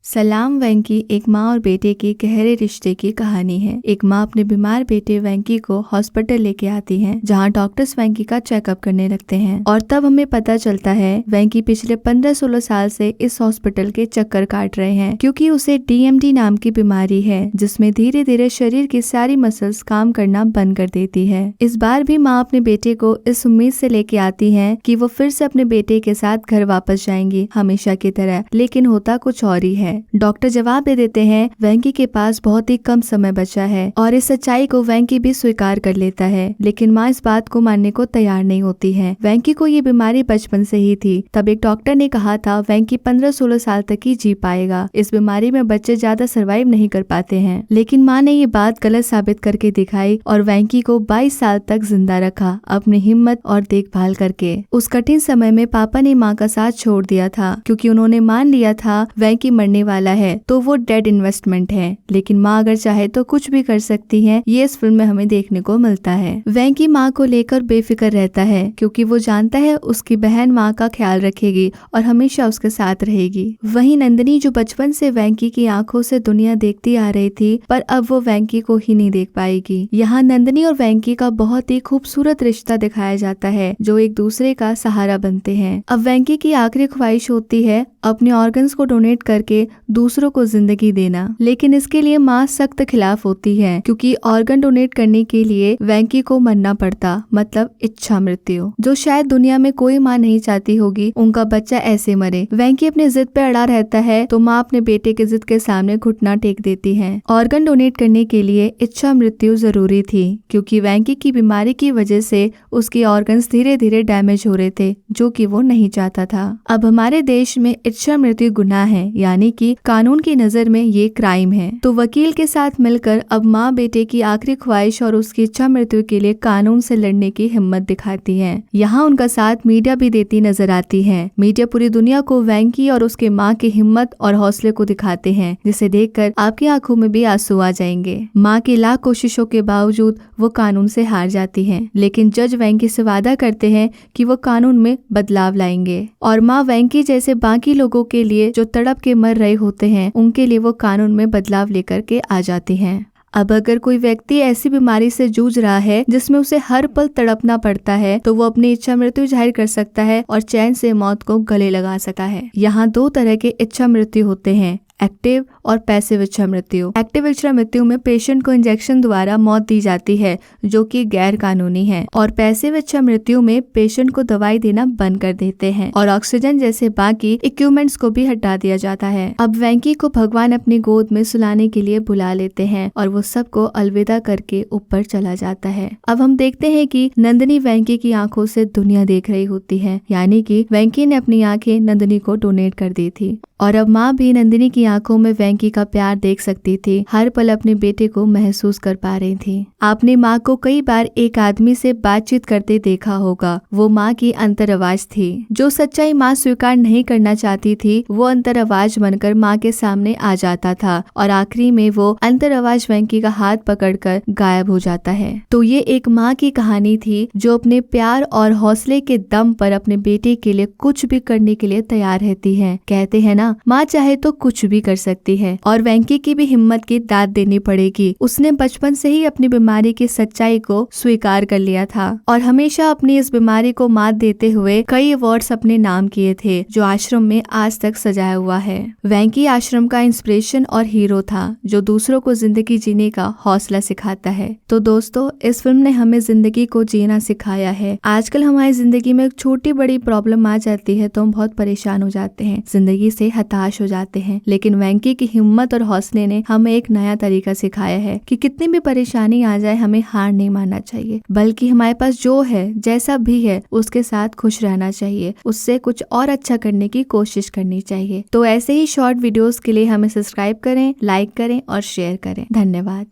सलाम वेंकी एक माँ और बेटे के गहरे रिश्ते की कहानी है। एक माँ अपने बीमार बेटे वेंकी को हॉस्पिटल लेके आती है, जहाँ डॉक्टर्स वेंकी का चेकअप करने लगते हैं और तब हमें पता चलता है वेंकी पिछले 15-16 साल से इस हॉस्पिटल के चक्कर काट रहे हैं, क्योंकि उसे DMD नाम की बीमारी है, जिसमें धीरे धीरे शरीर की सारी मसल्स काम करना बंद कर देती है। इस बार भी माँ अपने बेटे को इस उम्मीद से लेके आती है कि वो फिर से अपने बेटे के साथ घर वापस जाएंगी हमेशा की तरह, लेकिन होता कुछ और ही है। डॉक्टर जवाब दे देते हैं वेंकी के पास बहुत ही कम समय बचा है, और इस सच्चाई को वेंकी भी स्वीकार कर लेता है, लेकिन माँ इस बात को मानने को तैयार नहीं होती है। वेंकी को ये बीमारी बचपन से ही थी। तब एक डॉक्टर ने कहा था वेंकी 15-16 साल तक ही जी पाएगा। इस बीमारी में बच्चे ज्यादा सर्वाइव नहीं कर पाते हैं, लेकिन माँ ने ये बात गलत साबित करके दिखाई और वेंकी को 22 साल तक जिंदा रखा, अपनी हिम्मत और देखभाल करके। उस कठिन समय में पापा ने माँ का साथ छोड़ दिया था, क्योंकि उन्होंने मान लिया था वेंकी मरने वाला है तो वो डेड इन्वेस्टमेंट है, लेकिन माँ अगर चाहे तो कुछ भी कर सकती है। ये इस फिल्म में हमें देखने को मिलता है। वेंकी माँ को लेकर बेफिक्र रहता है, क्योंकि वो जानता है उसकी बहन माँ का ख्याल रखेगी और हमेशा उसके साथ रहेगी। वहीं नंदिनी, जो बचपन से वेंकी की आंखों से दुनिया देखती आ रही थी, पर अब वो वेंकी को ही नहीं देख पाएगी। यहाँ नंदिनी और वेंकी का बहुत ही खूबसूरत रिश्ता दिखाया जाता है, जो एक दूसरे का सहारा बनते हैं। अब वेंकी की आखिरी ख्वाहिश होती है अपने ऑर्गन्स को डोनेट करके दूसरों को जिंदगी देना, लेकिन इसके लिए माँ सख्त खिलाफ होती है, क्योंकि ऑर्गन डोनेट करने के लिए वेंकी को मरना पड़ता, मतलब इच्छा मृत्यु, जो शायद दुनिया में कोई माँ नहीं चाहती होगी उनका बच्चा ऐसे मरे। वेंकी अपने जिद पे अड़ा रहता है, तो माँ अपने बेटे के जिद के सामने घुटना टेक देती है। ऑर्गन डोनेट करने के लिए इच्छा मृत्यु जरूरी थी, क्योंकि वेंकी की बीमारी की वजह से उसके ऑर्गन्स धीरे धीरे डैमेज हो रहे थे, जो कि वो नहीं चाहता था। अब हमारे देश में इच्छा मृत्यु गुनाह है, यानी कि कानून की नजर में ये क्राइम है। तो वकील के साथ मिलकर अब माँ बेटे की आखिरी ख्वाहिश और उसकी इच्छा मृत्यु के लिए कानून से लड़ने की हिम्मत दिखाती है। यहाँ उनका साथ मीडिया भी देती नजर आती है। मीडिया पूरी दुनिया को वेंकी और उसके माँ की हिम्मत और हौसले को दिखाते हैं, जिसे देखकर आपकी आंखों में भी आंसू आ जाएंगे। माँ की लाख कोशिशों के बावजूद वो कानून से हार जाती है, लेकिन जज वेंकी से वादा करते हैं कि वो कानून में बदलाव लाएंगे, और माँ वेंकी जैसे बाकी लोगों के लिए जो तड़प के मर रहे होते हैं, उनके लिए वो कानून में बदलाव लेकर के आ जाती हैं। अब अगर कोई व्यक्ति ऐसी बीमारी से जूझ रहा है जिसमें उसे हर पल तड़पना पड़ता है, तो वो अपनी इच्छा मृत्यु जाहिर कर सकता है और चैन से मौत को गले लगा सकता है। यहाँ 2 तरह के इच्छा मृत्यु होते हैं, एक्टिव और पैसिव इच्छा मृत्यु। एक्टिव इच्छा मृत्यु में पेशेंट को इंजेक्शन द्वारा मौत दी जाती है, जो कि गैर कानूनी है, और पैसिव इच्छा मृत्यु में पेशेंट को दवाई देना बंद कर देते हैं और ऑक्सीजन जैसे बाकी इक्विपमेंट्स को भी हटा दिया जाता है। अब वेंकी को भगवान अपनी गोद में सुलाने के लिए बुला लेते हैं और वो सबको अलविदा करके ऊपर चला जाता है। अब हम देखते हैं कि नंदिनी वेंकी की आंखों से दुनिया देख रही होती है, यानी कि वेंकी ने अपनी आंखें नंदिनी को डोनेट कर दी थी, और अब माँ भी नंदिनी की आंखों में वेंकी का प्यार देख सकती थी। हर पल अपने बेटे को महसूस कर पा रही थी। आपने माँ को कई बार एक आदमी से बातचीत करते देखा होगा। वो माँ की अंतर आवाज थी। जो सच्चाई माँ स्वीकार नहीं करना चाहती थी, वो अंतर आवाज बनकर माँ के सामने आ जाता था, और आखिरी में वो अंतर आवाज वेंकी का हाथ पकड़कर गायब हो जाता है। तो ये एक माँ की कहानी थी, जो अपने प्यार और हौसले के दम पर अपने बेटे के लिए कुछ भी करने के लिए तैयार रहती है। कहते हैं ना, माँ चाहे तो कुछ भी कर सकती है, और वेंकी की भी हिम्मत की दाद देनी पड़ेगी। उसने बचपन से ही अपनी बीमारी की सच्चाई को स्वीकार कर लिया था, और हमेशा अपनी इस बीमारी को मात देते हुए कई अवार्ड्स अपने नाम किए थे, जो आश्रम में आज तक सजाया हुआ है। वेंकी आश्रम का इंस्पिरेशन और हीरो था, जो दूसरों को जिंदगी जीने का हौसला सिखाता है। तो दोस्तों, इस फिल्म ने हमें जिंदगी को जीना सिखाया है। आजकल हमारी जिंदगी में एक छोटी बड़ी प्रॉब्लम आ जाती है तो हम बहुत परेशान हो जाते हैं, जिंदगी से हताश हो जाते हैं, लेकिन वेंकी की हिम्मत और हौसले ने हमें एक नया तरीका सिखाया है कि कितनी भी परेशानी आ जाए, हमें हार नहीं मानना चाहिए, बल्कि हमारे पास जो है, जैसा भी है, उसके साथ खुश रहना चाहिए, उससे कुछ और अच्छा करने की कोशिश करनी चाहिए। तो ऐसे ही शॉर्ट वीडियोस के लिए हमें सब्सक्राइब करें, लाइक करें और शेयर करें। धन्यवाद।